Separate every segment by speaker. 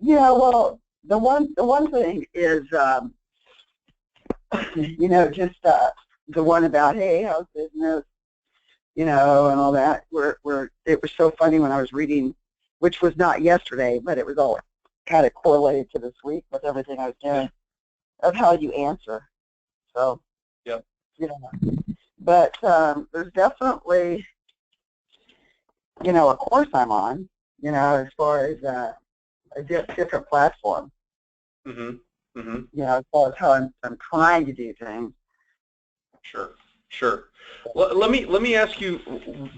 Speaker 1: Yeah, well, the one thing is, just the one about, hey, how's business, and all that. Where it was so funny when I was reading, which was not yesterday, but it was all kind of correlated to this week with everything I was doing, of how you answer. So,
Speaker 2: Yep.
Speaker 1: But there's definitely, a course I'm on, as far as a different platform,
Speaker 2: Mm-hmm. Mm-hmm.
Speaker 1: as far as how I'm trying to do things.
Speaker 2: Sure. Sure. Let me ask you,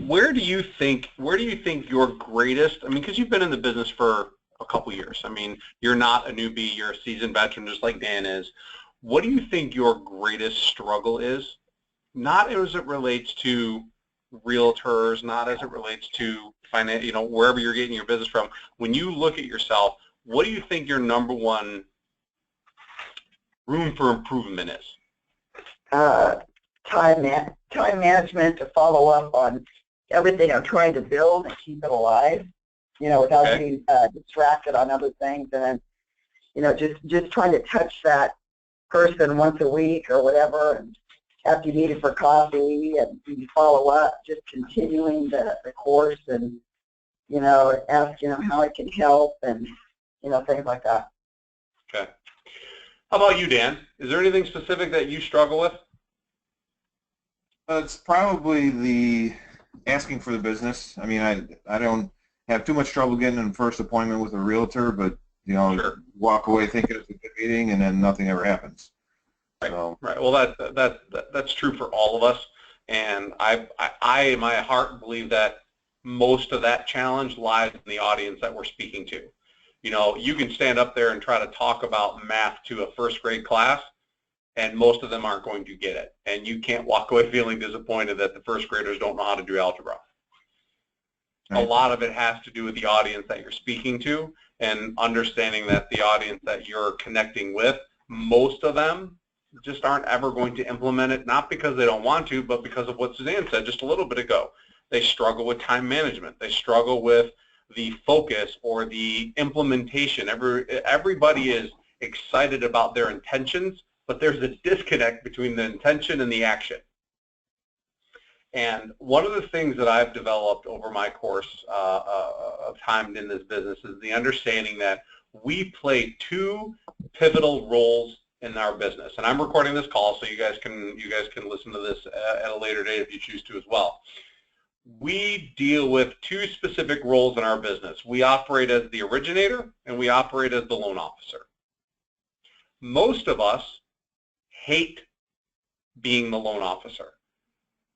Speaker 2: where do you think your greatest? I mean, because you've been in the business for a couple years. I mean, you're not a newbie. You're a seasoned veteran, just like Dan is. What do you think your greatest struggle is? Not as it relates to realtors, not as it relates to finance, wherever you're getting your business from. When you look at yourself, what do you think your number one room for improvement is?
Speaker 1: Time management to follow up on everything I'm trying to build and keep it alive, without getting distracted on other things, and then, just trying to touch that person once a week or whatever, and after you meet it for coffee and you follow up, just continuing the course, and ask how I can help, and things like that.
Speaker 2: Okay. How about you, Dan? Is there anything specific that you struggle with?
Speaker 3: It's probably the asking for the business. I mean, I don't have too much trouble getting a first appointment with a realtor, but
Speaker 2: Sure.
Speaker 3: walk away thinking it's a good meeting, and then nothing ever happens.
Speaker 2: Right.
Speaker 3: So.
Speaker 2: Right. Well, that's true for all of us, and I in my heart believe that most of that challenge lies in the audience that we're speaking to. You can stand up there and try to talk about math to a first grade class, and most of them aren't going to get it. And you can't walk away feeling disappointed that the first graders don't know how to do algebra.
Speaker 3: Right.
Speaker 2: A lot of it has to do with the audience that you're speaking to, and understanding that the audience that you're connecting with, most of them just aren't ever going to implement it, not because they don't want to, but because of what Suzanne said just a little bit ago. They struggle with time management. They struggle with the focus or the implementation. Everybody is excited about their intentions, but there's a disconnect between the intention and the action. And one of the things that I've developed over my course of time in this business is the understanding that we play two pivotal roles in our business. And I'm recording this call, so you guys can listen to this at a later date if you choose to as well. We deal with two specific roles in our business. We operate as the originator, and we operate as the loan officer. Most of us hate being the loan officer.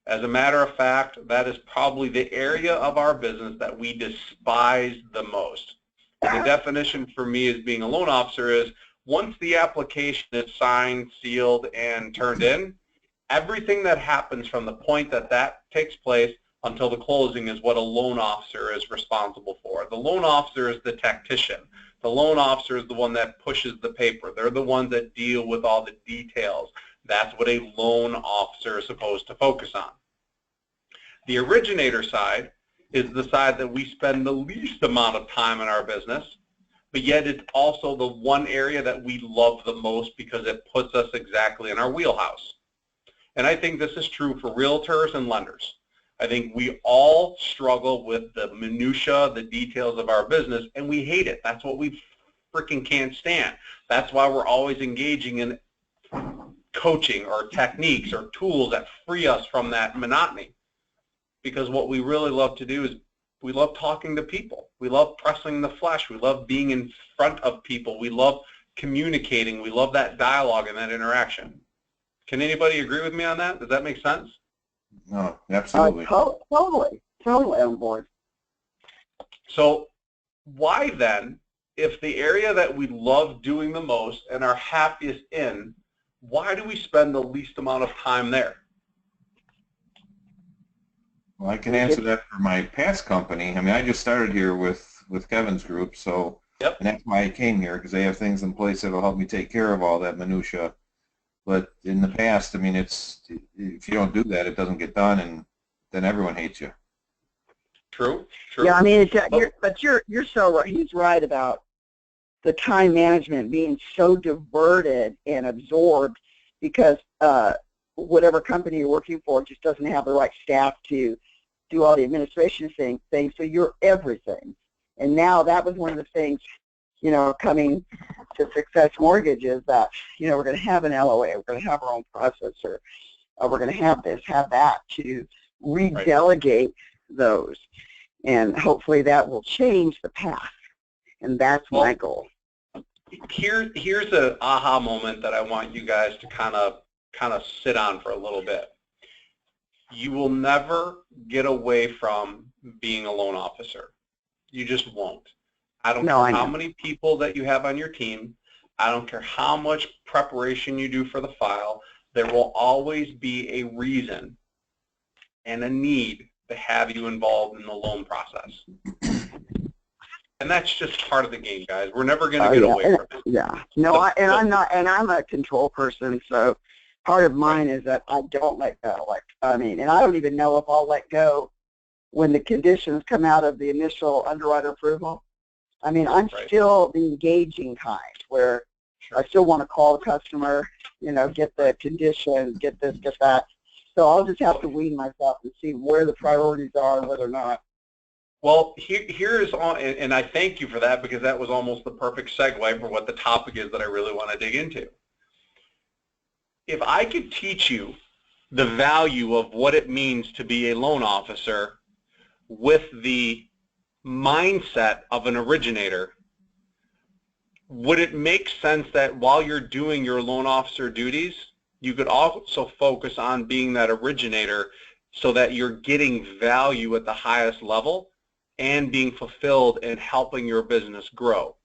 Speaker 2: As a matter of fact, that is probably the area of our business that we despise the most. And the definition for me as being a loan officer is, once the application is signed, sealed, and turned in, everything that happens from the point that takes place until the closing is what a loan officer is responsible for. The loan officer is the tactician. The loan officer is the one that pushes the paper. They're the ones that deal with all the details. That's what a loan officer is supposed to focus on. The originator side is the side that we spend the least amount of time in our business, but yet it's also the one area that we love the most because it puts us exactly in our wheelhouse. And I think this is true for realtors and lenders. I think we all struggle with the minutia, the details of our business, and we hate it. That's what we freaking can't stand. That's why we're always engaging in coaching or techniques or tools that free us from that monotony. Because what we really love to do is we love talking to people. We love pressing the flesh. We love being in front of people. We love communicating. We love that dialogue and that interaction. Can anybody agree with me on that? Does that make sense?
Speaker 3: No, absolutely.
Speaker 1: Totally on board.
Speaker 2: So why then, if the area that we love doing the most and are happiest in, why do we spend the least amount of time there?
Speaker 3: Well, I can answer that for my past company. I mean, I just started here with Kevin's group, so
Speaker 2: Yep.
Speaker 3: And that's why I came here, because they have things in place that will help me take care of all that minutia. But in the past, I mean, if you don't do that, it doesn't get done, and then everyone hates you.
Speaker 2: True.
Speaker 1: Yeah, I mean, but you're so right. He's right about the time management being so diverted and absorbed because whatever company you're working for just doesn't have the right staff to do all the administration things, so you're everything. And now that was one of the things, coming to Success Mortgage is that, we're going to have an LOA, we're going to have our own processor, we're going to have this, have that, to redelegate those. And hopefully that will change the path. And that's my goal.
Speaker 2: Here's an aha moment that I want you guys to kind of sit on for a little bit. You will never get away from being a loan officer. You just won't. I don't care how many people that you have on your team. I don't care how much preparation you do for the file. There will always be a reason and a need to have you involved in the loan process. And that's just part of the game, guys. We're never going to get away from it.
Speaker 1: Yeah. No, I'm a control person, so part of mine is that I don't let go. And I don't even know if I'll let go when the conditions come out of the initial underwriter approval. I'm still the engaging kind, where I still want to call the customer, get the conditions, get this, get that. So I'll just have to wean myself and see where the priorities are and whether or not.
Speaker 2: Well, and I thank you for that, because that was almost the perfect segue for what the topic is that I really want to dig into. If I could teach you the value of what it means to be a loan officer with the mindset of an originator, would it make sense that while you're doing your loan officer duties, you could also focus on being that originator so that you're getting value at the highest level and being fulfilled and helping your business grow?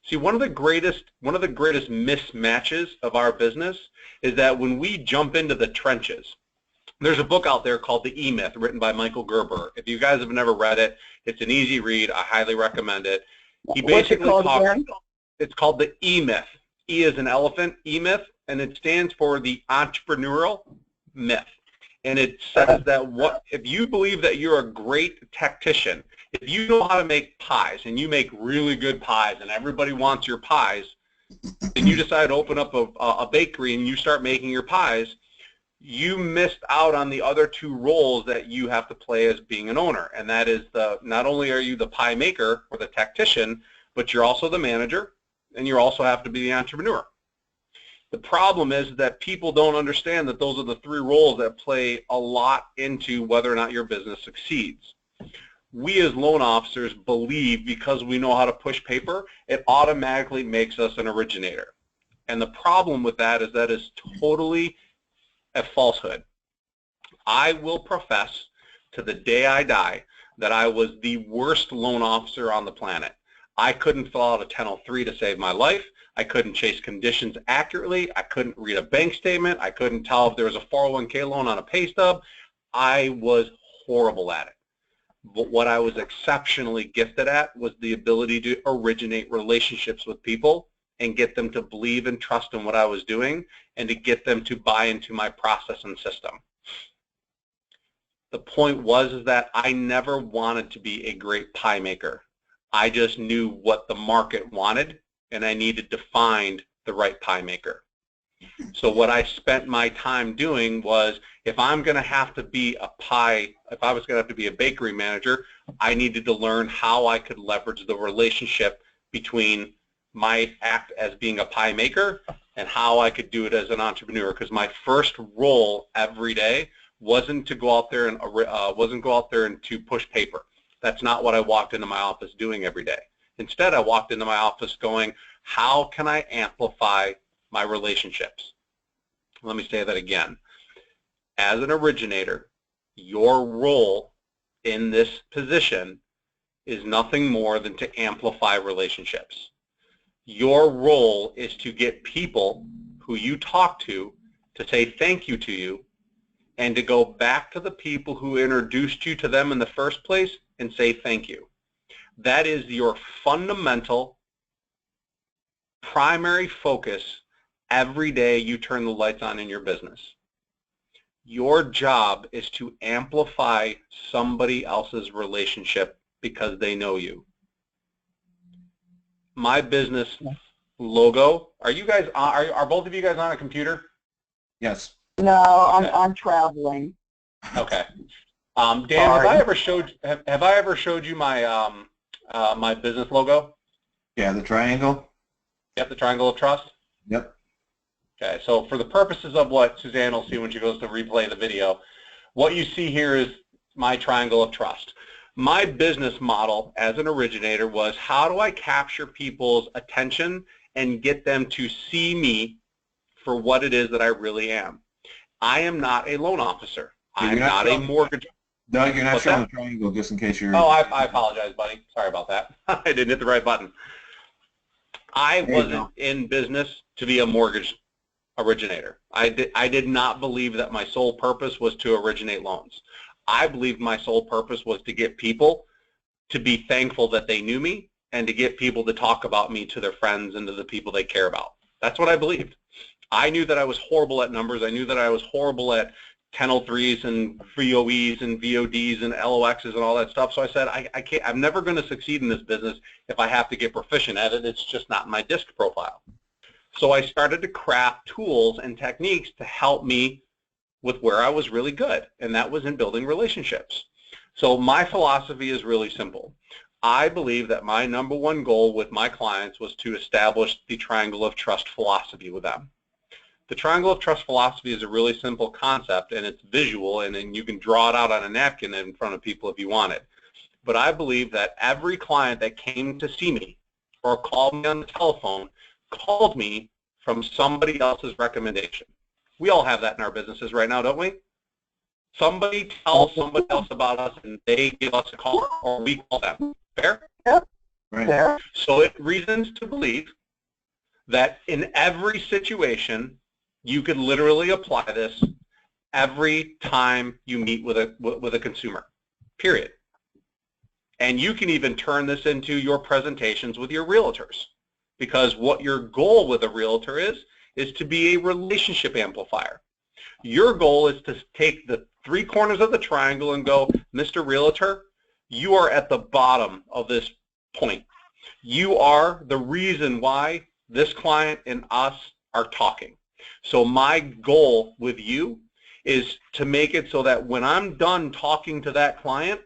Speaker 2: See, one of the greatest mismatches of our business is that when we jump into the trenches, there's a book out there called The E-Myth, written by Michael Gerber. If you guys have never read it, it's an easy read. I highly recommend it. He basically it's called The E-Myth. E is an elephant, E-Myth, and it stands for the entrepreneurial myth. And it says that if you believe that you're a great tactician, if you know how to make pies and you make really good pies and everybody wants your pies, and you decide to open up a bakery and you start making your pies, you missed out on the other two roles that you have to play as being an owner. And that is not only are you the pie maker or the tactician, but you're also the manager, and you also have to be the entrepreneur. The problem is that people don't understand that those are the three roles that play a lot into whether or not your business succeeds. We as loan officers believe because we know how to push paper, it automatically makes us an originator. And the problem with that is totally a falsehood. I will profess to the day I die that I was the worst loan officer on the planet. I couldn't fill out a 1003 to save my life. I couldn't chase conditions accurately. I couldn't read a bank statement. I couldn't tell if there was a 401k loan on a pay stub. I was horrible at it. But what I was exceptionally gifted at was the ability to originate relationships with people and get them to believe and trust in what I was doing, and to get them to buy into my process and system. The point was that I never wanted to be a great pie maker. I just knew what the market wanted, and I needed to find the right pie maker. So what I spent my time doing was, if I'm going to have to be if I was going to have to be a bakery manager, I needed to learn how I could leverage the relationship between my act as being a pie maker and how I could do it as an entrepreneur. Because my first role every day wasn't to go out there and to push paper. That's not what I walked into my office doing every day. Instead, I walked into my office going, how can I amplify my relationships? Let me say that again. As an originator, your role in this position is nothing more than to amplify relationships. Your role is to get people who you talk to say thank you to you, and to go back to the people who introduced you to them in the first place and say thank you. That is your fundamental primary focus every day you turn the lights on in your business. Your job is to amplify somebody else's relationship because they know you. my business logo. Are you guys are both of you guys on a computer?
Speaker 3: Yes.
Speaker 1: No,
Speaker 2: Okay.
Speaker 1: I'm traveling.
Speaker 2: Okay. Dan, have I ever showed you my my business logo?
Speaker 3: Yeah, the triangle.
Speaker 2: Yep, the triangle of trust.
Speaker 3: Yep.
Speaker 2: Okay, so for the purposes of what Suzanne will see when she goes to replay the video, what you see here is my triangle of trust. My business model as an originator was, how do I capture people's attention and get them to see me for what it is that I really am? I am not a loan officer. I'm not a mortgage.
Speaker 3: Doug, you're not
Speaker 2: What's
Speaker 3: showing
Speaker 2: that?
Speaker 3: the triangle, just in case you're...
Speaker 2: Oh, I apologize, buddy. Sorry about that. I didn't hit the right button. I wasn't in business to be a mortgage originator. I did not believe that my sole purpose was to originate loans. I believed my sole purpose was to get people to be thankful that they knew me and to get people to talk about me to their friends and to the people they care about. That's what I believed. I knew that I was horrible at numbers. I knew that I was horrible at 1003s and VOEs and VODs and LOXs and all that stuff. So I said, I can't, I'm never going to succeed in this business if I have to get proficient at it. It's just not my DISC profile. So I started to craft tools and techniques to help me with where I was really good, and that was in building relationships. So my philosophy is really simple. I believe that my number one goal with my clients was to establish the triangle of trust philosophy with them. The triangle of trust philosophy is a really simple concept, and it's visual, and then you can draw it out on a napkin in front of people if you want it. But I believe that every client that came to see me or called me on the telephone called me from somebody else's recommendation. We all have that in our businesses right now, don't we? Somebody tells somebody else about us and they give us a call, or we call them. Fair?
Speaker 1: Yep.
Speaker 3: Right.
Speaker 1: There.
Speaker 2: So it reasons to believe that in every situation, you could literally apply this every time you meet with a consumer, period. And you can even turn this into your presentations with your realtors, because what your goal with a realtor is to be a relationship amplifier. Your goal is to take the three corners of the triangle and go, Mr. Realtor, you are at the bottom of this point. You are the reason why this client and us are talking. So my goal with you is to make it so that when I'm done talking to that client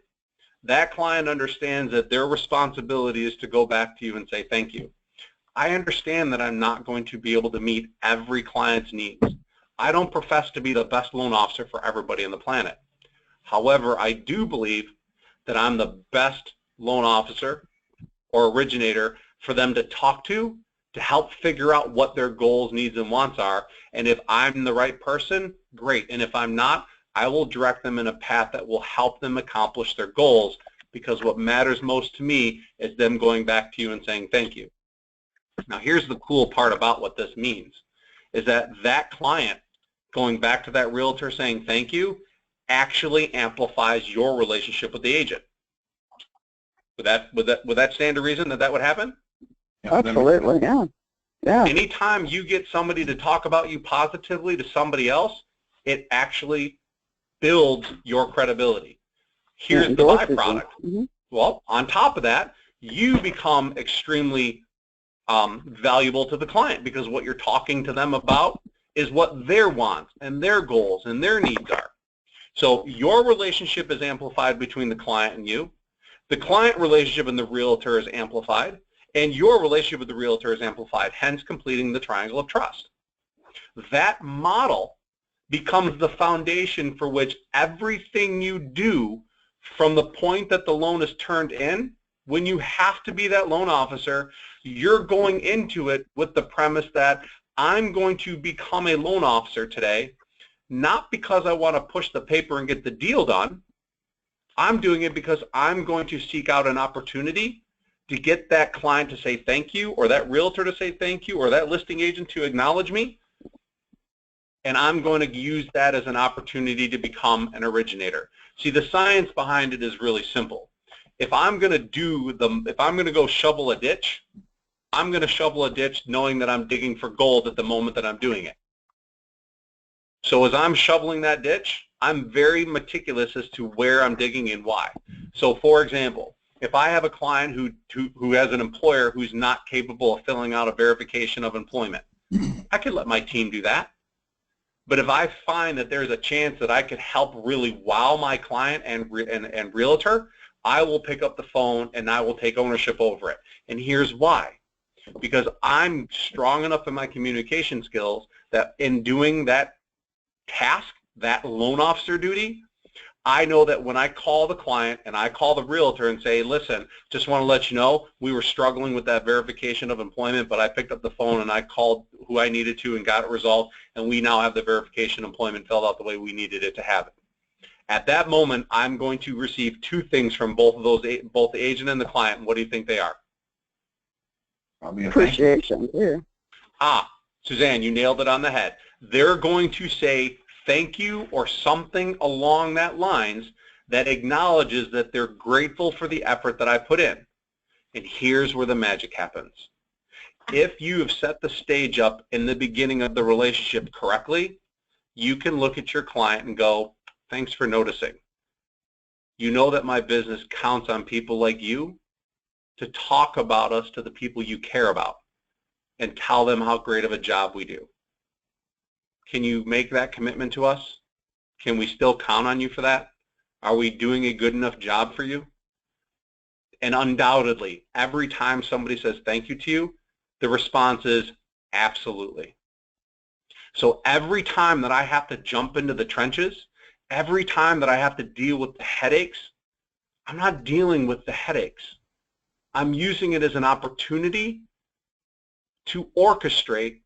Speaker 2: understands that their responsibility is to go back to you and say thank you. I understand that I'm not going to be able to meet every client's needs. I don't profess to be the best loan officer for everybody on the planet. However, I do believe that I'm the best loan officer or originator for them to talk to help figure out what their goals, needs, and wants are. And if I'm the right person, great. And if I'm not, I will direct them in a path that will help them accomplish their goals, because what matters most to me is them going back to you and saying thank you. Now, here's the cool part about what this means, is that that client going back to that realtor saying thank you actually amplifies your relationship with the agent. Would that stand to reason that would happen?
Speaker 1: Absolutely, yeah. Yeah.
Speaker 2: Anytime you get somebody to talk about you positively to somebody else, it actually builds your credibility. Here's the byproduct. Mm-hmm. Well, on top of that, you become extremely valuable to the client, because what you're talking to them about is what their wants and their goals and their needs are. So your relationship is amplified between the client and you. The client relationship and the realtor is amplified, and your relationship with the realtor is amplified, hence completing the triangle of trust. That model becomes the foundation for which everything you do from the point that the loan is turned in, when you have to be that loan officer, you're going into it with the premise that I'm going to become a loan officer today, not because I want to push the paper and get the deal done. I'm doing it because I'm going to seek out an opportunity to get that client to say thank you, or that realtor to say thank you, or that listing agent to acknowledge me, and I'm going to use that as an opportunity to become an originator. See, the science behind it is really simple. If I'm going to go shovel a ditch, I'm going to shovel a ditch knowing that I'm digging for gold at the moment that I'm doing it. So as I'm shoveling that ditch, I'm very meticulous as to where I'm digging and why. So for example, If I have a client who has an employer who's not capable of filling out a verification of employment, I could let my team do that. But if I find that there's a chance that I could help really wow my client and realtor, I will pick up the phone and I will take ownership over it. And here's why. Because I'm strong enough in my communication skills that in doing that task, that loan officer duty, I know that when I call the client and I call the realtor and say, listen, just want to let you know, we were struggling with that verification of employment, but I picked up the phone and I called who I needed to and got it resolved, and we now have the verification of employment filled out the way we needed it to have it. At that moment, I'm going to receive two things from both of those, both the agent and the client. What do you think they are?
Speaker 3: Probably a
Speaker 1: Appreciation. Yeah.
Speaker 2: Ah, Suzanne, you nailed it on the head. They're going to say thank you or something along that lines that acknowledges that they're grateful for the effort that I put in. And here's where the magic happens. If you have set the stage up in the beginning of the relationship correctly, you can look at your client and go, thanks for noticing. You know that my business counts on people like you to talk about us to the people you care about and tell them how great of a job we do. Can you make that commitment to us? Can we still count on you for that? Are we doing a good enough job for you? And undoubtedly, every time somebody says thank you to you, the response is absolutely. So every time that I have to jump into the trenches, every time that I have to deal with the headaches, I'm not dealing with the headaches. I'm using it as an opportunity to orchestrate.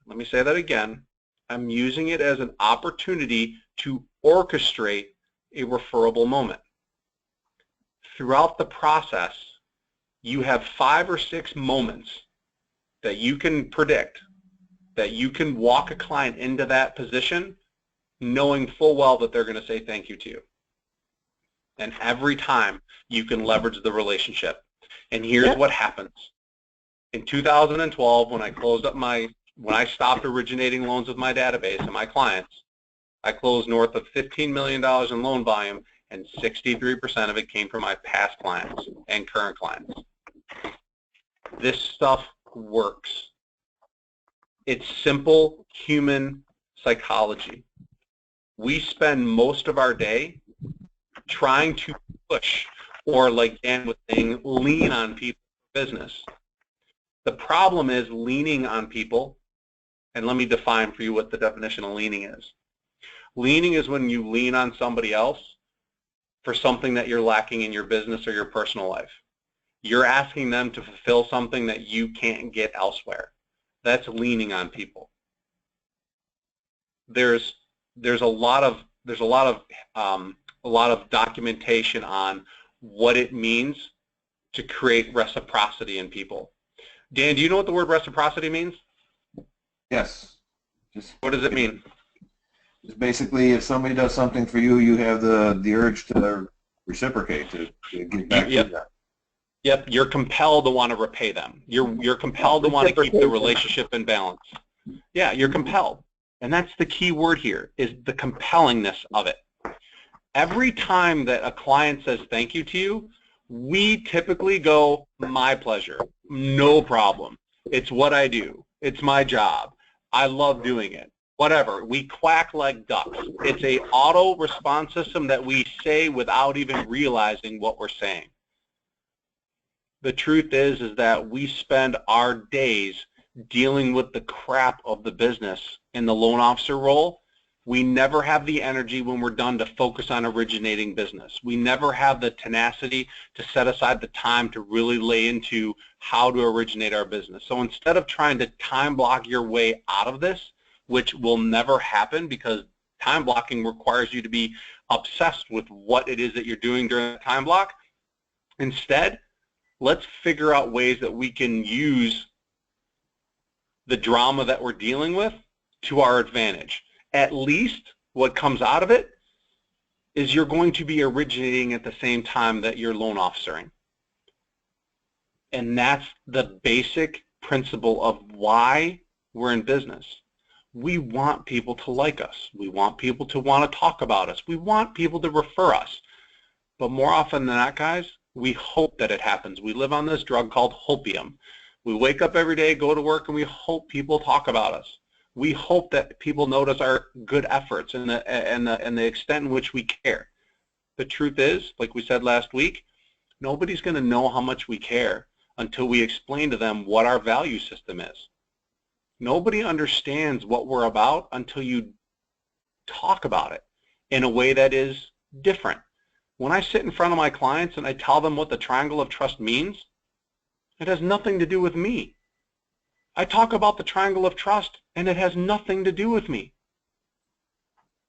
Speaker 2: Let me say that again. I'm using it as an opportunity to orchestrate a referable moment. Throughout the process, you have 5 or 6 moments that you can predict, that you can walk a client into that position knowing full well that they're going to say thank you to you. And every time you can leverage the relationship. And here's what happens. In 2012, when I stopped originating loans with my database and my clients, I closed north of $15 million in loan volume, and 63% of it came from my past clients and current clients. This stuff works. It's simple human psychology. We spend most of our day trying to push, or like Dan was saying, lean on people for business. The problem is leaning on people, and let me define for you what the definition of leaning is. Leaning is when you lean on somebody else for something that you're lacking in your business or your personal life. You're asking them to fulfill something that you can't get elsewhere. That's leaning on people. There's a lot of documentation on what it means to create reciprocity in people. Dan, do you know what the word reciprocity means?
Speaker 3: Yes.
Speaker 2: What does it mean?
Speaker 3: Just basically, if somebody does something for you, you have the urge to reciprocate, to give back to them.
Speaker 2: Yep, you're compelled to want to repay them. You're compelled to want to keep the relationship in balance. Yeah, you're compelled. And that's the key word here, is the compellingness of it. Every time that a client says thank you to you, we typically go, my pleasure, no problem. It's what I do. It's my job. I love doing it. Whatever. We quack like ducks. It's a auto response system that we say without even realizing what we're saying. The truth is that we spend our days dealing with the crap of the business in the loan officer role. We never have the energy when we're done to focus on originating business. We never have the tenacity to set aside the time to really lay into how to originate our business. So instead of trying to time block your way out of this, which will never happen because time blocking requires you to be obsessed with what it is that you're doing during the time block, instead, let's figure out ways that we can use the drama that we're dealing with to our advantage. At least what comes out of it is you're going to be originating at the same time that you're loan officering. And that's the basic principle of why we're in business. We want people to like us. We want people to want to talk about us. We want people to refer us. But more often than not, guys, We hope that it happens. We live on this drug called hopium. We wake up every day, go to work, and we hope people talk about us. We hope that people notice our good efforts and the extent in which we care. The truth is, like we said last week, nobody's going to know how much we care until we explain to them what our value system is. Nobody understands what we're about until you talk about it in a way that is different. When I sit in front of my clients and I tell them what the triangle of trust means, it has nothing to do with me. I talk about the triangle of trust and it has nothing to do with me.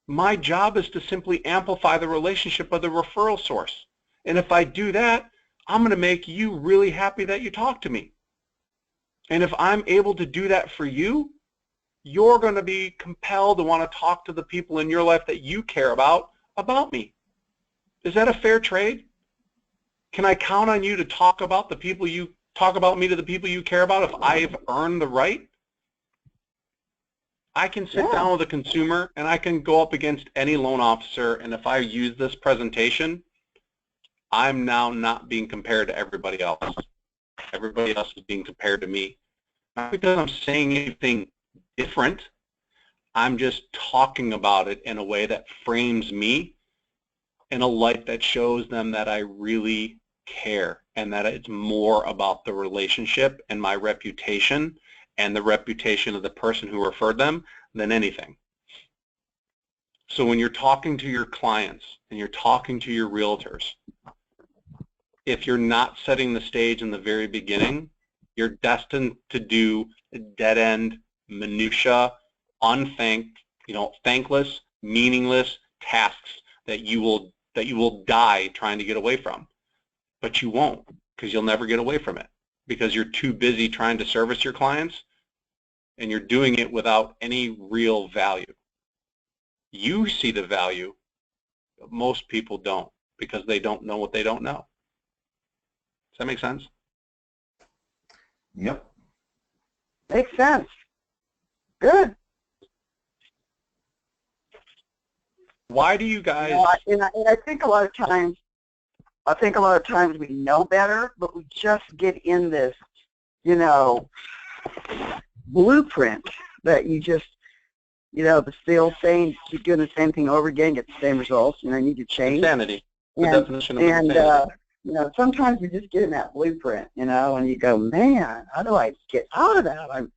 Speaker 2: My job is to simply amplify the relationship of the referral source. And if I do that, I'm going to make you really happy that you talk to me. And if I'm able to do that for you, you're going to be compelled to want to talk to the people in your life that you care about me. Is that a fair trade? Can I count on you to talk about the people you talk about me to the people you care about if I've earned the right? I can sit down with a consumer and I can go up against any loan officer, and if I use this presentation, I'm now not being compared to everybody else. Everybody else is being compared to me. Not because I'm saying anything different. I'm just talking about it in a way that frames me in a light that shows them that I really care and that it's more about the relationship and my reputation and the reputation of the person who referred them than anything. So when you're talking to your clients and you're talking to your realtors, if you're not setting the stage in the very beginning, you're destined to do dead-end, minutia, thankless, meaningless tasks that you will die trying to get away from. But you won't, because you'll never get away from it, because you're too busy trying to service your clients and you're doing it without any real value. You see the value, but most people don't, because they don't know what they don't know. Does that make sense?
Speaker 3: Yep.
Speaker 1: Makes sense. Good.
Speaker 2: Why do you guys?
Speaker 1: And I think a lot of times, we know better, but we just get in this, blueprint that you just, the old saying, keep doing the same thing over again, get the same results. You need to change.
Speaker 2: Insanity. The definition of insanity.
Speaker 1: Sometimes we just get in that blueprint, and you go, man, how do I get out of that? I'm,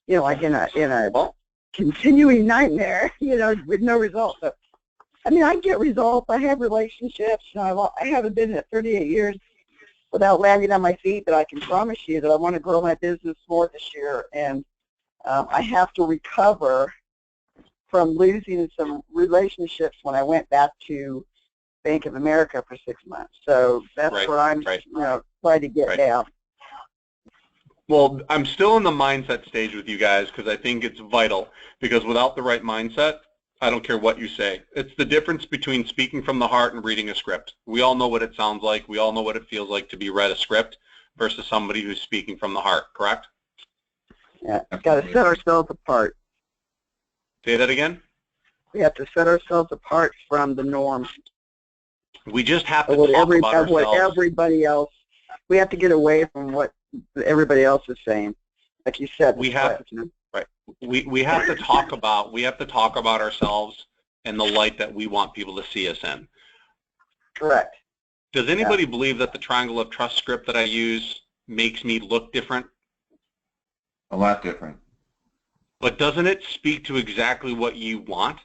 Speaker 1: like in a continuing nightmare, with no results. So, I get results. I have relationships. I haven't been at 38 years without landing on my feet, but I can promise you that I want to grow my business more this year, and I have to recover from losing some relationships when I went back to Bank of America for 6 months. So that's where I'm, trying to get down.
Speaker 2: Well, I'm still in the mindset stage with you guys because I think it's vital, because without the right mindset, I don't care what you say. It's the difference between speaking from the heart and reading a script. We all know what it sounds like. We all know what it feels like to be read a script versus somebody who's speaking from the heart, correct?
Speaker 1: Yeah, got to set ourselves apart.
Speaker 2: Say that again?
Speaker 1: We have to set ourselves apart from the norm.
Speaker 2: We just have to talk about ourselves.
Speaker 1: What everybody else, we have to get away from what everybody else is saying. Like you said, we have
Speaker 2: to talk about ourselves in the light that we want people to see us in.
Speaker 1: Correct.
Speaker 2: Does anybody believe that the triangle of trust script that I use makes me look different?
Speaker 3: A lot different.
Speaker 2: But doesn't it speak to exactly what you want?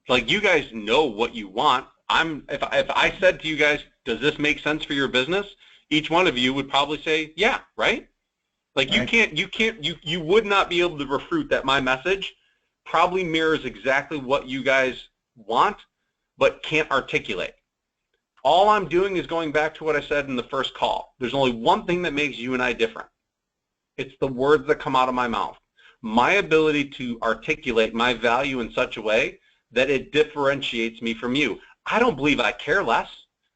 Speaker 2: Like, you guys know what you want. If I said to you guys, does this make sense for your business? Each one of you would probably say, yeah, right? Like, you would not be able to refute that my message probably mirrors exactly what you guys want, but can't articulate. All I'm doing is going back to what I said in the first call. There's only one thing that makes you and I different. It's the words that come out of my mouth. My ability to articulate my value in such a way that it differentiates me from you. I don't believe I care less,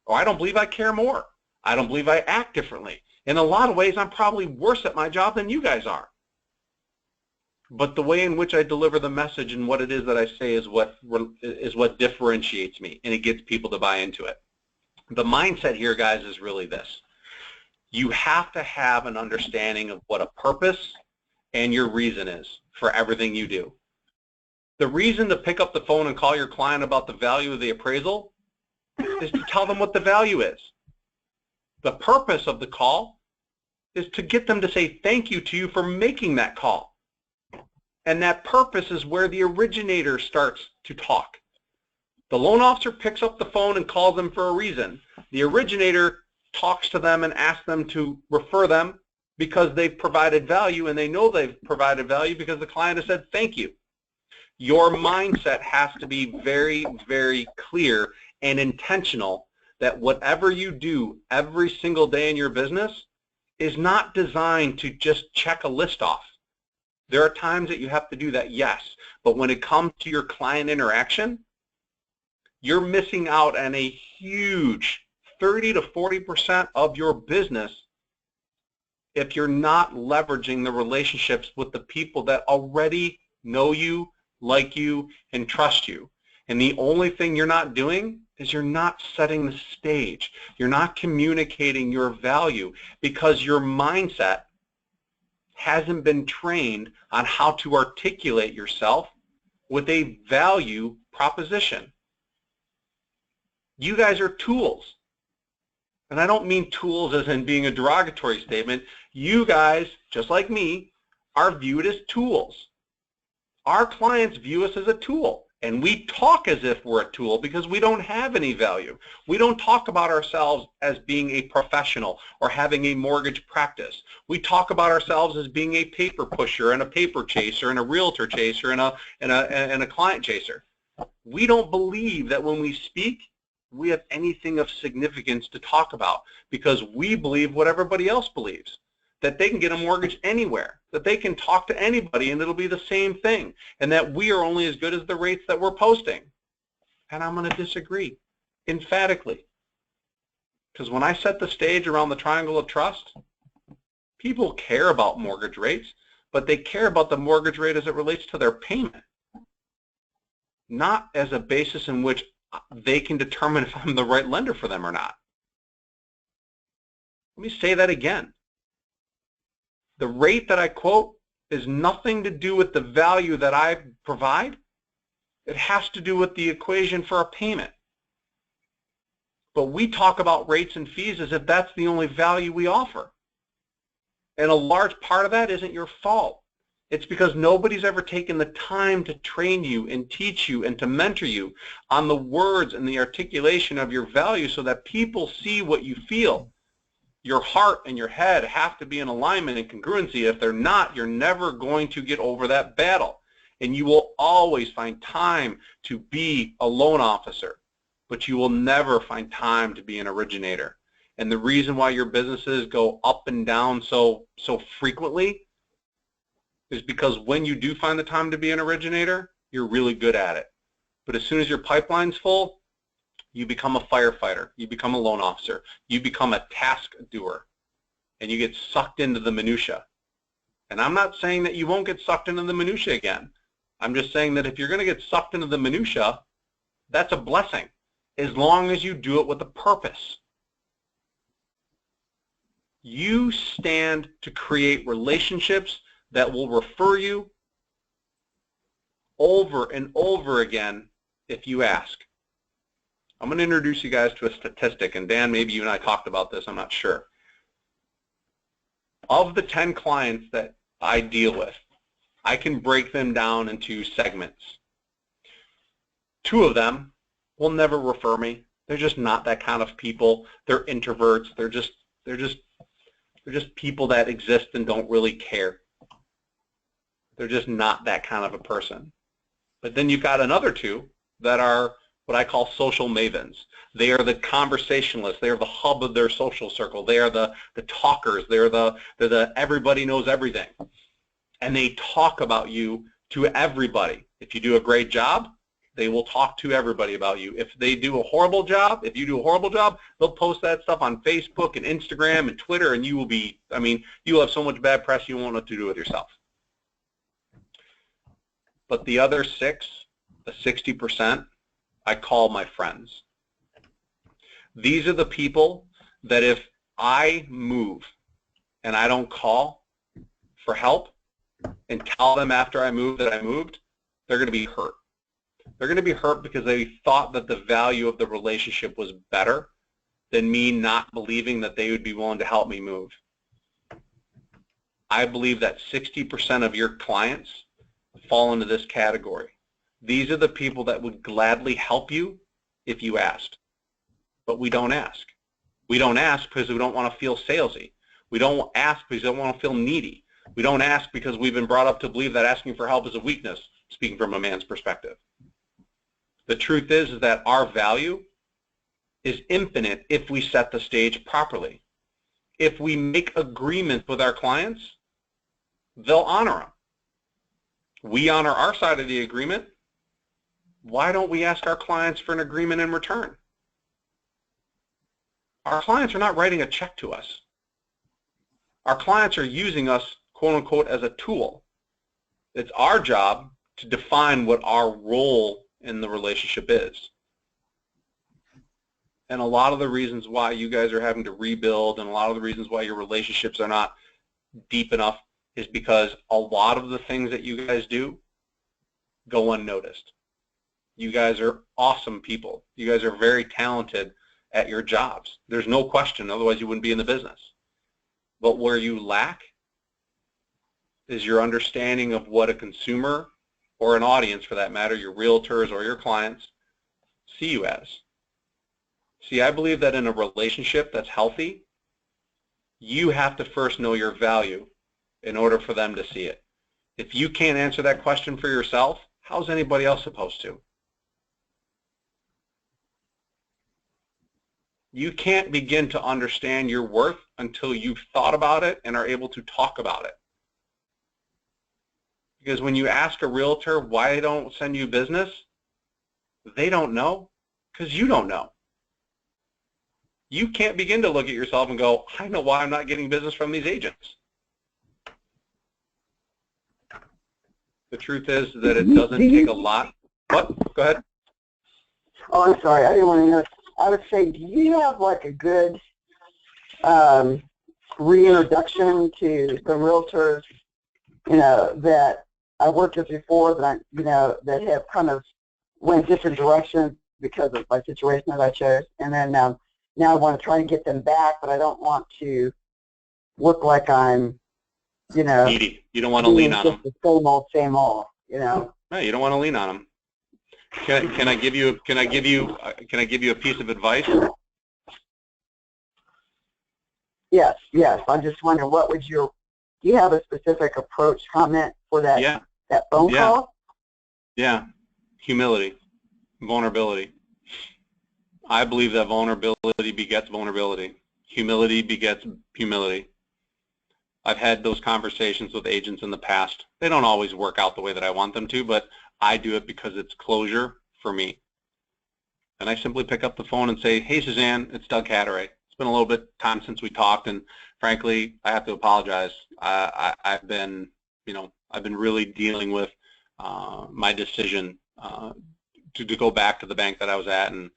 Speaker 2: or I don't believe I care more. I don't believe I act differently. In a lot of ways, I'm probably worse at my job than you guys are. But the way in which I deliver the message and what it is that I say is what differentiates me, and it gets people to buy into it. The mindset here, guys, is really this. You have to have an understanding of what a purpose and your reason is for everything you do. The reason to pick up the phone and call your client about the value of the appraisal is to tell them what the value is. The purpose of the call is to get them to say thank you to you for making that call. And that purpose is where the originator starts to talk. The loan officer picks up the phone and calls them for a reason. The originator talks to them and asks them to refer them because they've provided value, and they know they've provided value because the client has said thank you. Your mindset has to be very, very clear and intentional that whatever you do every single day in your business is not designed to just check a list off. There are times that you have to do that, yes, but when it comes to your client interaction, you're missing out on a huge 30 to 40% of your business if you're not leveraging the relationships with the people that already know you, like you, and trust you. And the only thing you're not doing is you're not setting the stage. You're not communicating your value because your mindset hasn't been trained on how to articulate yourself with a value proposition. You guys are tools. And I don't mean tools as in being a derogatory statement. You guys, just like me, are viewed as tools. Our clients view us as a tool, and we talk as if we're a tool because we don't have any value. We don't talk about ourselves as being a professional or having a mortgage practice. We talk about ourselves as being a paper pusher and a paper chaser and a realtor chaser and a client chaser. We don't believe that when we speak, we have anything of significance to talk about because we believe what everybody else believes, that they can get a mortgage anywhere, that they can talk to anybody and it'll be the same thing, and that we are only as good as the rates that we're posting. And I'm going to disagree emphatically, because when I set the stage around the triangle of trust, people care about mortgage rates, but they care about the mortgage rate as it relates to their payment, not as a basis in which they can determine if I'm the right lender for them or not. Let me say that again. The rate that I quote is nothing to do with the value that I provide. It has to do with the equation for a payment. But we talk about rates and fees as if that's the only value we offer. And a large part of that isn't your fault. It's because nobody's ever taken the time to train you and teach you and to mentor you on the words and the articulation of your value so that people see what you feel. Your heart and your head have to be in alignment and congruency. If they're not, you're never going to get over that battle. And you will always find time to be a loan officer, but you will never find time to be an originator. And the reason why your businesses go up and down so frequently is because when you do find the time to be an originator, you're really good at it. But as soon as your pipeline's full, you become a firefighter, you become a loan officer, you become a task doer, and you get sucked into the minutia. And I'm not saying that you won't get sucked into the minutia again. I'm just saying that if you're going to get sucked into the minutia, that's a blessing, as long as you do it with a purpose. You stand to create relationships that will refer you over and over again if you ask. I'm going to introduce you guys to a statistic, and Dan, maybe you and I talked about this, I'm not sure. Of the 10 clients that I deal with, I can break them down into segments. 2 of them will never refer me. They're just not that kind of people. They're introverts. They're just people that exist and don't really care. They're just not that kind of a person. But then you've got another 2 that are what I call social mavens. They are the conversationalists. They are the hub of their social circle. They are the talkers. They're the everybody knows everything. And they talk about you to everybody. If you do a great job, they will talk to everybody about you. If they do a horrible job, if you do a horrible job, they'll post that stuff on Facebook and Instagram and Twitter, and you will be, I mean, you will have so much bad press you won't know what to do with yourself. But the other 6, the 60%, I call my friends. These are the people that if I move and I don't call for help and tell them after I move that I moved, they're going to be hurt. They're going to be hurt because they thought that the value of the relationship was better than me not believing that they would be willing to help me move. I believe that 60% of your clients fall into this category. These are the people that would gladly help you if you asked, but we don't ask. We don't ask because we don't want to feel salesy. We don't ask because we don't want to feel needy. We don't ask because we've been brought up to believe that asking for help is a weakness, speaking from a man's perspective. The truth is that our value is infinite if we set the stage properly. If we make agreements with our clients, they'll honor them. We honor our side of the agreement. Why don't we ask our clients for an agreement in return? Our clients are not writing a check to us. Our clients are using us, quote unquote, as a tool. It's our job to define what our role in the relationship is. And a lot of the reasons why you guys are having to rebuild and a lot of the reasons why your relationships are not deep enough is because a lot of the things that you guys do go unnoticed. You guys are awesome people. You guys are very talented at your jobs. There's no question, otherwise you wouldn't be in the business. But where you lack is your understanding of what a consumer or an audience, for that matter, your realtors or your clients, see you as. See, I believe that in a relationship that's healthy, you have to first know your value in order for them to see it. If you can't answer that question for yourself, how's anybody else supposed to? You can't begin to understand your worth until you've thought about it and are able to talk about it. Because when you ask a realtor why they don't send you business, they don't know because you don't know. You can't begin to look at yourself and go, I know why I'm not getting business from these agents. The truth is that it doesn't take a lot. What? Go ahead.
Speaker 1: Oh, I'm sorry. I didn't want to know. I would say, do you have like a good reintroduction to some realtors, that I worked with before that that have kind of went different directions because of my situation that I chose, and then now I want to try and get them back, but I don't want to look like I'm,
Speaker 2: needy. You don't want to lean on them.
Speaker 1: The same old,
Speaker 2: No, you don't want to lean on them. Can I give you a piece of advice?
Speaker 1: Yes. I'm just wondering, do you have a specific approach comment for that that phone call?
Speaker 2: Yeah. Humility, vulnerability. I believe that vulnerability begets vulnerability. Humility begets humility. I've had those conversations with agents in the past. They don't always work out the way that I want them to, but I do it because it's closure for me. And I simply pick up the phone and say, hey, Suzanne, it's Doug Hatteray. It's been a little bit time since we talked, and frankly, I have to apologize. I've been really dealing with my decision to go back to the bank that I was at, and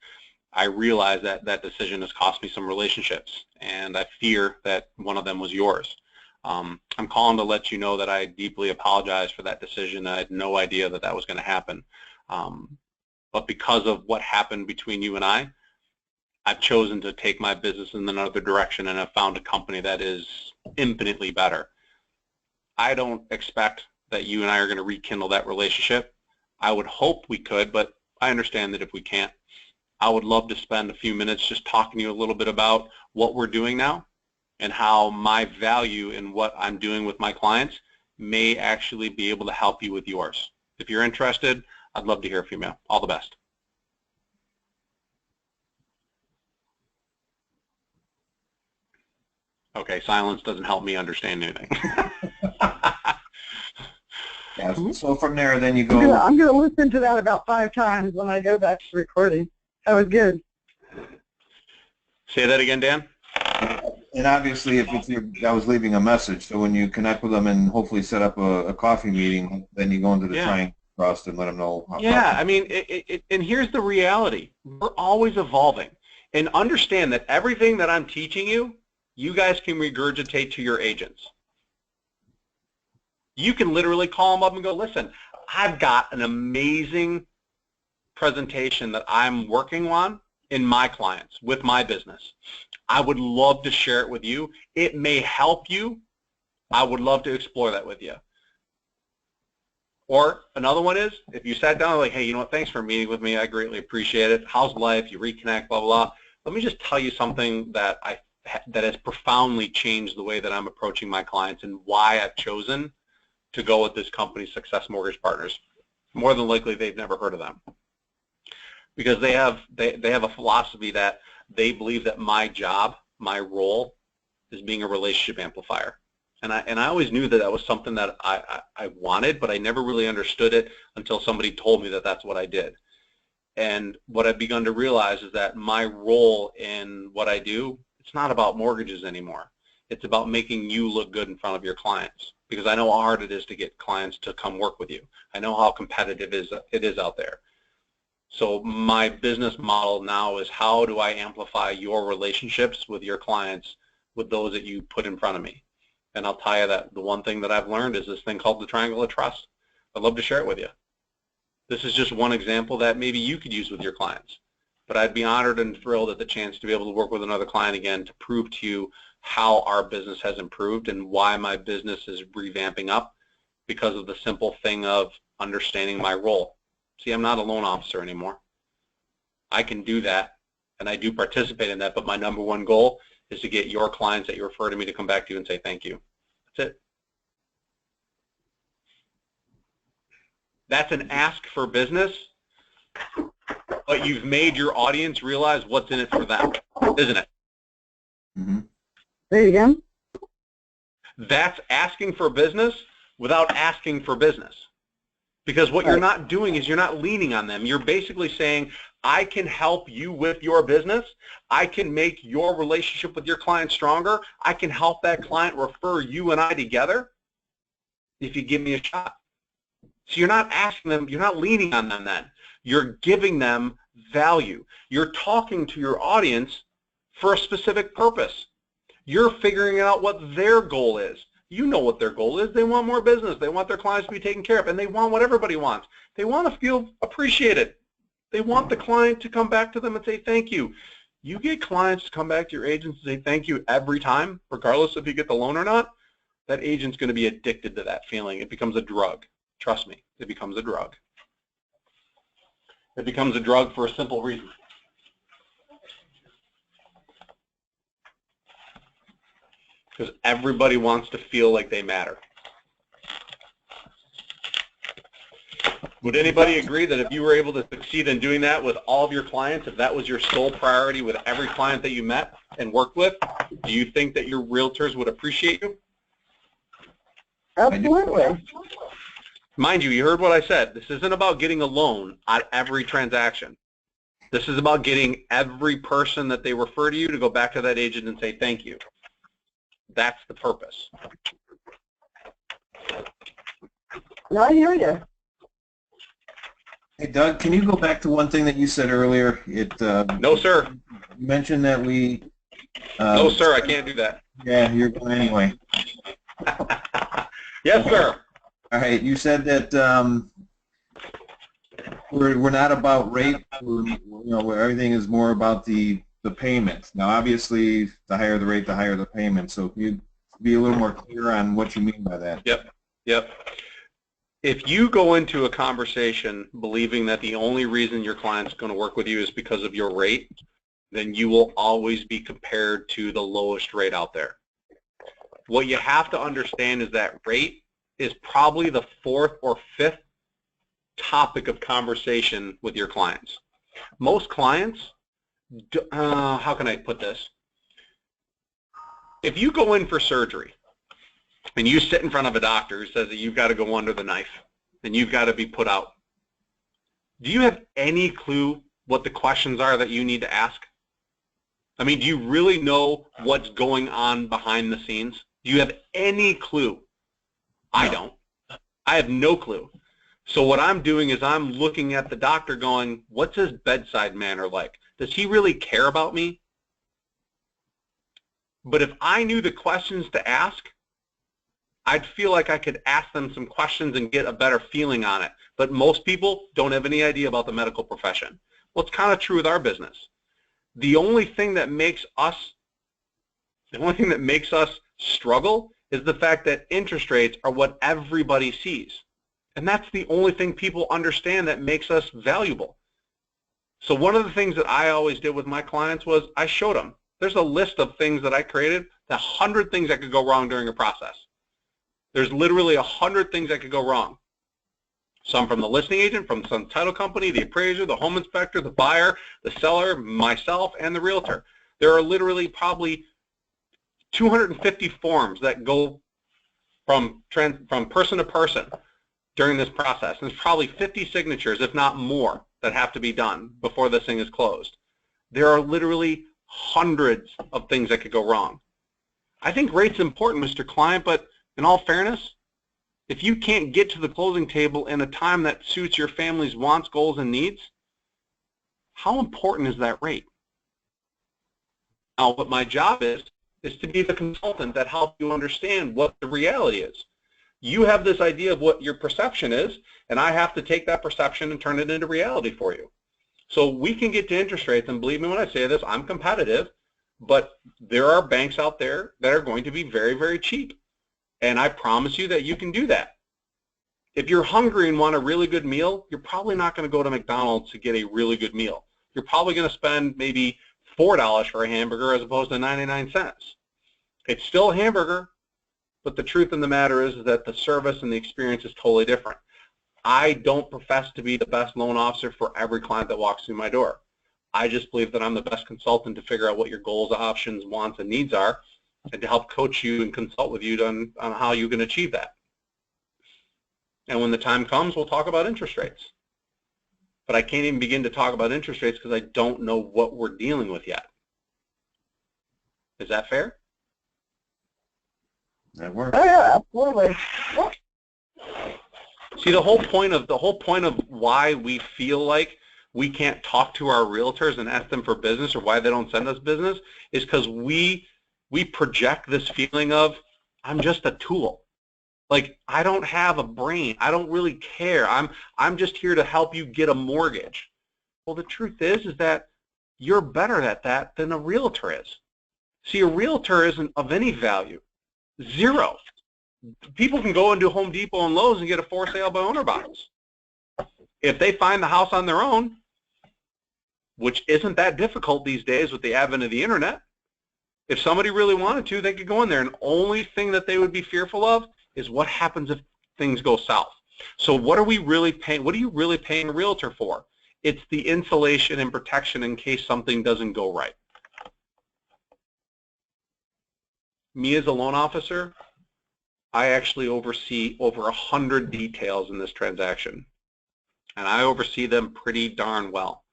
Speaker 2: I realize that that decision has cost me some relationships, and I fear that one of them was yours. I'm calling to let you know that I deeply apologize for that decision. I had no idea that that was going to happen. But because of what happened between you and I've chosen to take my business in another direction, and I've found a company that is infinitely better. I don't expect that you and I are going to rekindle that relationship. I would hope we could, but I understand that if we can't, I would love to spend a few minutes just talking to you a little bit about what we're doing now and how my value in what I'm doing with my clients may actually be able to help you with yours. If you're interested, I'd love to hear from you. All the best. Okay, silence doesn't help me understand anything.
Speaker 3: Yeah, so from there, then you go.
Speaker 1: I'm going to listen to that about 5 times when I go back to recording. That was good.
Speaker 2: Say that again, Dan.
Speaker 3: And obviously, I was leaving a message, so when you connect with them and hopefully set up a coffee meeting, then you go into the triangle trust and let them know.
Speaker 2: I mean, and here's the reality. We're always evolving. And understand that everything that I'm teaching you, you guys can regurgitate to your agents. You can literally call them up and go, listen, I've got an amazing presentation that I'm working on in my clients, with my business. I would love to share it with you. It may help you. I would love to explore that with you. Or another one is, if you sat down like, hey, you know what, thanks for meeting with me. I greatly appreciate it. How's life? You reconnect, blah, blah, blah. Let me just tell you something that has profoundly changed the way that I'm approaching my clients and why I've chosen to go with this company, Success Mortgage Partners. More than likely, they've never heard of them. Because they have a philosophy that they believe that my job, my role, is being a relationship amplifier. And I always knew that that was something that I wanted, but I never really understood it until somebody told me that that's what I did. And what I've begun to realize is that my role in what I do, it's not about mortgages anymore. It's about making you look good in front of your clients, because I know how hard it is to get clients to come work with you. I know how competitive it is out there. So my business model now is, how do I amplify your relationships with your clients, with those that you put in front of me? And I'll tell you that the one thing that I've learned is this thing called the triangle of trust. I'd love to share it with you. This is just one example that maybe you could use with your clients. But I'd be honored and thrilled at the chance to be able to work with another client again to prove to you how our business has improved and why my business is revamping up, because of the simple thing of understanding my role. See, I'm not a loan officer anymore. I can do that, and I do participate in that, but my number one goal is to get your clients that you refer to me to come back to you and say thank you. That's it. That's an ask for business, but you've made your audience realize what's in it for them, isn't it?
Speaker 3: Mm-hmm.
Speaker 1: Say it again.
Speaker 2: That's asking for business without asking for business. Because what you're not doing is you're not leaning on them. You're basically saying, I can help you with your business. I can make your relationship with your client stronger. I can help that client refer you and I together if you give me a shot. So you're not asking them, you're not leaning on them then. You're giving them value. You're talking to your audience for a specific purpose. You're figuring out what their goal is. You know what their goal is. They want more business. They want their clients to be taken care of, and they want what everybody wants. They want to feel appreciated. They want the client to come back to them and say thank you. You get clients to come back to your agents and say thank you every time, regardless if you get the loan or not, that agent's going to be addicted to that feeling. It becomes a drug. Trust me, it becomes a drug. It becomes a drug for a simple reason. Because everybody wants to feel like they matter. Would anybody agree that if you were able to succeed in doing that with all of your clients, if that was your sole priority with every client that you met and worked with, do you think that your realtors would appreciate you?
Speaker 1: Absolutely.
Speaker 2: Mind you, you heard what I said. This isn't about getting a loan on every transaction. This is about getting every person that they refer to you to go back to that agent and say thank you. That's the purpose.
Speaker 1: No, I hear you.
Speaker 3: Hey, Doug, can you go back to one thing that you said earlier?
Speaker 2: No, sir.
Speaker 3: You mentioned that we...
Speaker 2: no, sir, I can't do that.
Speaker 3: Yeah, you're going anyway.
Speaker 2: Yes, sir.
Speaker 3: All right, you said that we're not about rate. Where everything is more about the payment. Now, obviously, the higher the rate, the higher the payment. So can you be a little more clear on what you mean by that?
Speaker 2: Yep. If you go into a conversation believing that the only reason your client's going to work with you is because of your rate, then you will always be compared to the lowest rate out there. What you have to understand is that rate is probably the fourth or fifth topic of conversation with your clients. Most clients, how can I put this? If you go in for surgery and you sit in front of a doctor who says that you've got to go under the knife and you've got to be put out, do you have any clue what the questions are that you need to ask? I mean, do you really know what's going on behind the scenes? Do you have any clue? I don't. I have no clue. So what I'm doing is I'm looking at the doctor going, what's his bedside manner like? does he really care about me? But if I knew the questions to ask, I'd feel like I could ask them some questions and get a better feeling on it. But most people don't have any idea about the medical profession. Well, it's kind of true with our business. The only thing that makes us struggle is the fact that interest rates are what everybody sees. And that's the only thing people understand that makes us valuable. So one of the things that I always did with my clients was I showed them. There's a list of things that I created, 100 things that could go wrong during a process. There's literally 100 things that could go wrong. Some from the listing agent, from some title company, the appraiser, the home inspector, the buyer, the seller, myself, and the realtor. There are literally probably 250 forms that go from person to person during this process. And there's probably 50 signatures, if not more, that have to be done before this thing is closed. There are literally hundreds of things that could go wrong. I think rate's important, Mr. Client, but in all fairness, if you can't get to the closing table in a time that suits your family's wants, goals, and needs, how important is that rate? Now, what my job is to be the consultant that helps you understand what the reality is. You have this idea of what your perception is, and I have to take that perception and turn it into reality for you. So we can get to interest rates, and believe me when I say this, I'm competitive, but there are banks out there that are going to be very, very cheap. And I promise you that you can do that. If you're hungry and want a really good meal, you're probably not going to go to McDonald's to get a really good meal. You're probably going to spend maybe $4 for a hamburger as opposed to 99 cents. It's still a hamburger, but the truth of the matter is that the service and the experience is totally different. I don't profess to be the best loan officer for every client that walks through my door. I just believe that I'm the best consultant to figure out what your goals, options, wants, and needs are, and to help coach you and consult with you on how you can achieve that. And when the time comes, we'll talk about interest rates. But I can't even begin to talk about interest rates because I don't know what we're dealing with yet. Is that fair?
Speaker 3: That works.
Speaker 1: Oh yeah, absolutely.
Speaker 2: See, the whole point of why we feel like we can't talk to our realtors and ask them for business, or why they don't send us business, is because we project this feeling of, I'm just a tool. Like, I don't have a brain. I don't really care. I'm just here to help you get a mortgage. Well, the truth is that you're better at that than a realtor is. See, a realtor isn't of any value. Zero. People can go into Home Depot and Lowe's and get a for sale by owner box. If they find the house on their own, which isn't that difficult these days with the advent of the internet, if somebody really wanted to, they could go in there, and the only thing that they would be fearful of is what happens if things go south. So what are we really paying? What are you really paying a realtor for? It's the insulation and protection in case something doesn't go right. Me as a loan officer, I actually oversee over 100 details in this transaction, and I oversee them pretty darn well.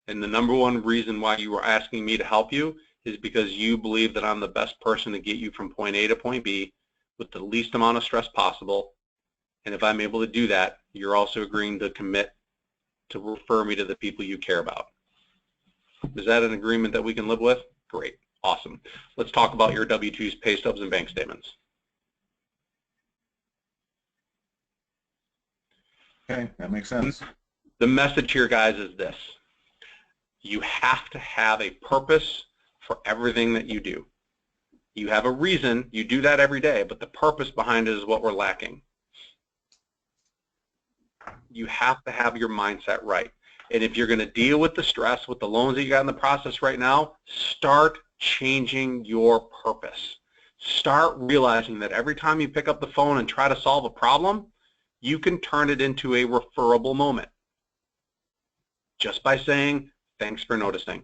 Speaker 2: And the number one reason why you were asking me to help you is because you believe that I'm the best person to get you from point A to point B with the least amount of stress possible. And if I'm able to do that, you're also agreeing to commit to refer me to the people you care about. Is that an agreement that we can live with? Great. Awesome. Let's talk about your W-2s, pay stubs, and bank statements.
Speaker 3: Okay, that makes sense.
Speaker 2: The message here, guys, is this. You have to have a purpose for everything that you do. You have a reason, you do that every day, but the purpose behind it is what we're lacking. You have to have your mindset right. And if you're going to deal with the stress, with the loans that you got in the process right now, start changing your purpose. Start realizing that every time you pick up the phone and try to solve a problem, you can turn it into a referable moment just by saying, thanks for noticing.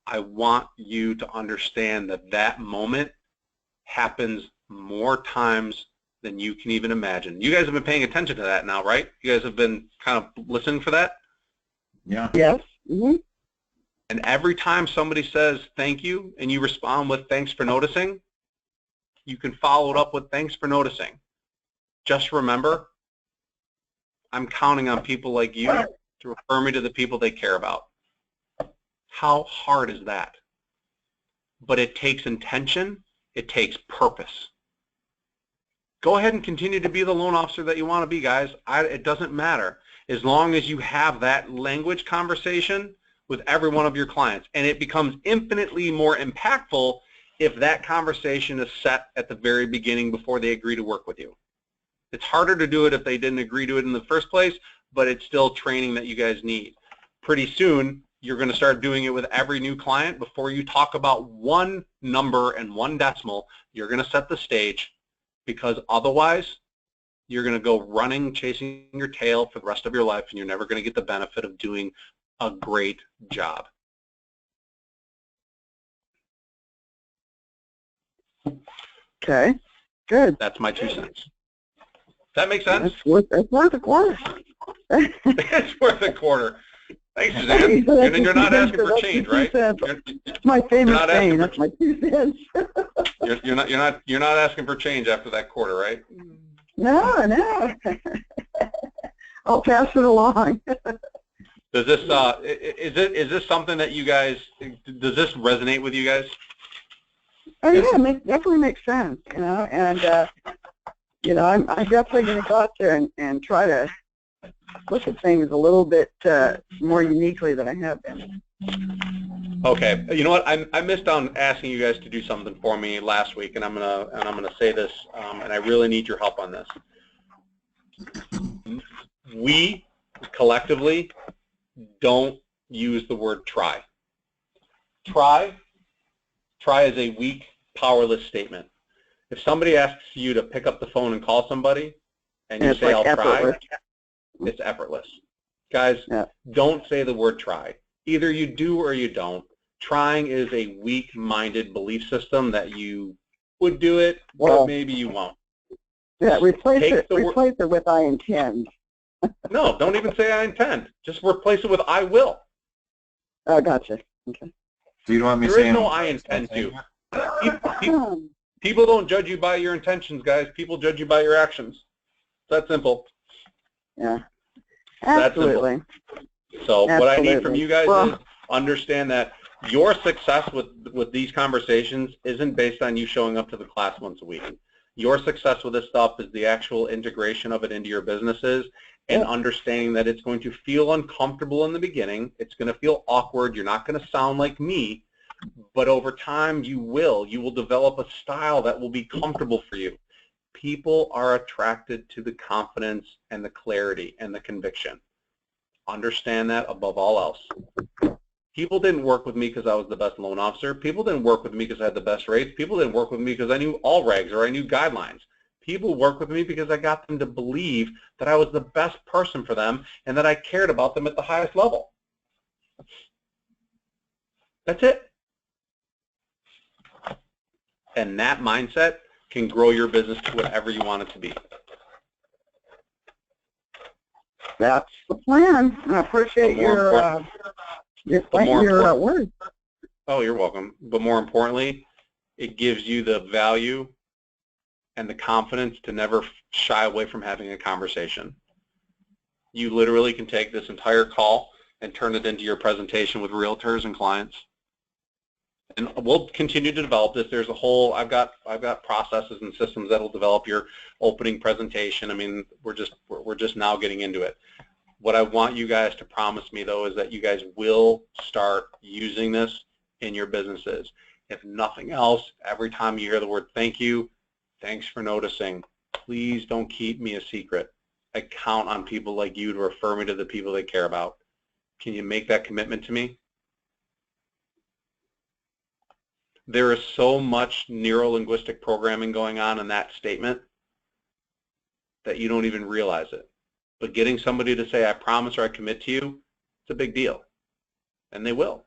Speaker 2: I want you to understand that that moment happens more times than you can even imagine. You guys have been paying attention to that now, right? You guys have been kind of listening for that?
Speaker 3: Yeah.
Speaker 1: Yes. Mm-hmm.
Speaker 2: And every time somebody says thank you and you respond with thanks for noticing, you can follow it up with thanks for noticing. Just remember, I'm counting on people like you to to refer me to the people they care about. How hard is that? But it takes intention. It takes purpose. Go ahead and continue to be the loan officer that you want to be, guys. It doesn't matter. As long as you have that language conversation with every one of your clients. And it becomes infinitely more impactful if that conversation is set at the very beginning before they agree to work with you. It's harder to do it if they didn't agree to it in the first place, but it's still training that you guys need. Pretty soon, you're going to start doing it with every new client. Before you talk about one number and one decimal, you're going to set the stage, because otherwise, you're going to go running, chasing your tail for the rest of your life, and you're never going to get the benefit of doing a great job.
Speaker 1: Okay, good.
Speaker 2: That's my 2 cents. That makes sense?
Speaker 1: That's worth a quarter.
Speaker 2: It's worth a quarter. Thanks, Suzanne. You're not asking for change, right?
Speaker 1: My famous saying. That's my 2 cents.
Speaker 2: You're not asking for change after that quarter, right?
Speaker 1: No. I'll pass it along.
Speaker 2: Does this is this something that you guys, does this resonate with you guys?
Speaker 1: Oh yeah, it definitely makes sense, you know, and I'm definitely going to go out there and try to look at things a little bit more uniquely than I have been.
Speaker 2: Okay, you know what? I missed on asking you guys to do something for me last week, and I'm gonna say this, and I really need your help on this. We collectively don't use the word try. Try is a weak, powerless statement. If somebody asks you to pick up the phone and call somebody, and you say, like, I'll try, it's effortless. Guys, don't say the word try. Either you do or you don't. Trying is a weak-minded belief system that you would do it, but maybe you won't.
Speaker 1: Yeah, replace it with I intend.
Speaker 2: No, don't even say I intend. Just replace it with I will.
Speaker 1: Oh, got's okay.
Speaker 3: So you don't want me
Speaker 2: there
Speaker 3: saying...
Speaker 2: There is no I intend to. People don't judge you by your intentions, guys. People judge you by your actions. It's that simple.
Speaker 1: Yeah, absolutely.
Speaker 2: So what I need from you guys is understand that your success with these conversations isn't based on you showing up to the class once a week. Your success with this stuff is the actual integration of it into your businesses and understanding that it's going to feel uncomfortable in the beginning. It's going to feel awkward. You're not going to sound like me, but over time you will develop a style that will be comfortable for you. People are attracted to the confidence and the clarity and the conviction. Understand that above all else. People didn't work with me because I was the best loan officer. People didn't work with me because I had the best rates. People didn't work with me because I knew all regs or I knew guidelines. People worked with me because I got them to believe that I was the best person for them and that I cared about them at the highest level. That's it. And that mindset can grow your business to whatever you want it to be.
Speaker 1: That's the plan. I appreciate your words.
Speaker 2: Oh, you're welcome. But more importantly, it gives you the value and the confidence to never shy away from having a conversation. You literally can take this entire call and turn it into your presentation with realtors and clients. And we'll continue to develop this. There's a whole, I've got processes and systems that'll develop your opening presentation. I mean, we're just now getting into it. What I want you guys to promise me, though, is that you guys will start using this in your businesses. If nothing else, every time you hear the word thank you, thanks for noticing, please don't keep me a secret. I count on people like you to refer me to the people they care about. Can you make that commitment to me? There is so much neuro-linguistic programming going on in that statement that you don't even realize it. But getting somebody to say, I promise or I commit to you, it's a big deal. And they will.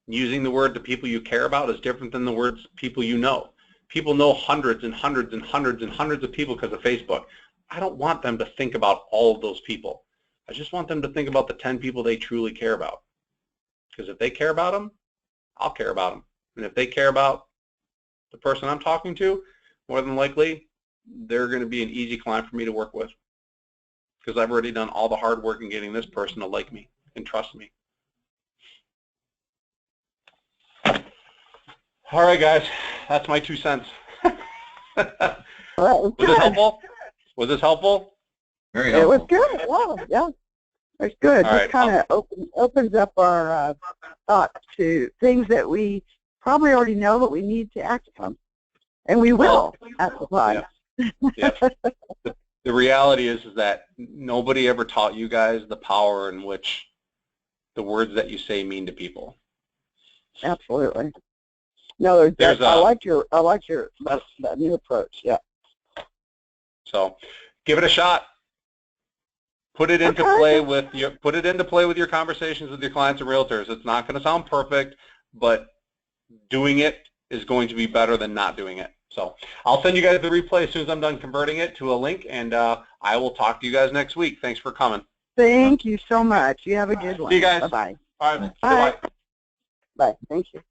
Speaker 2: Using the word to people you care about is different than the words people you know. People know hundreds and hundreds and hundreds and hundreds of people because of Facebook. I don't want them to think about all of those people. I just want them to think about the 10 people they truly care about. Because if they care about them, I'll care about them. And if they care about the person I'm talking to, more than likely, they're going to be an easy client for me to work with. because I've already done all the hard work in getting this person to like me and trust me. All right, guys, that's my 2 cents. Was this helpful? Was this helpful?
Speaker 3: Very helpful.
Speaker 1: It was good. Wow, yeah. It's good.
Speaker 2: All
Speaker 1: Just
Speaker 2: right.
Speaker 1: kind of opens up our thoughts to things that we probably already know, but we need to act upon. And we will at the time.
Speaker 2: Yeah. The reality is that nobody ever taught you guys the power in which the words that you say mean to people.
Speaker 1: Absolutely. No, I like your that new approach. Yeah.
Speaker 2: So, give it a shot. Put it into play with your conversations with your clients and realtors. It's not going to sound perfect, but doing it is going to be better than not doing it. So I'll send you guys the replay as soon as I'm done converting it to a link, and I will talk to you guys next week. Thanks for coming.
Speaker 1: Thank you so much. You have a good one.
Speaker 2: See you guys.
Speaker 1: Bye-bye.
Speaker 2: All right.
Speaker 1: Bye.
Speaker 2: Bye.
Speaker 1: Bye. Thank you.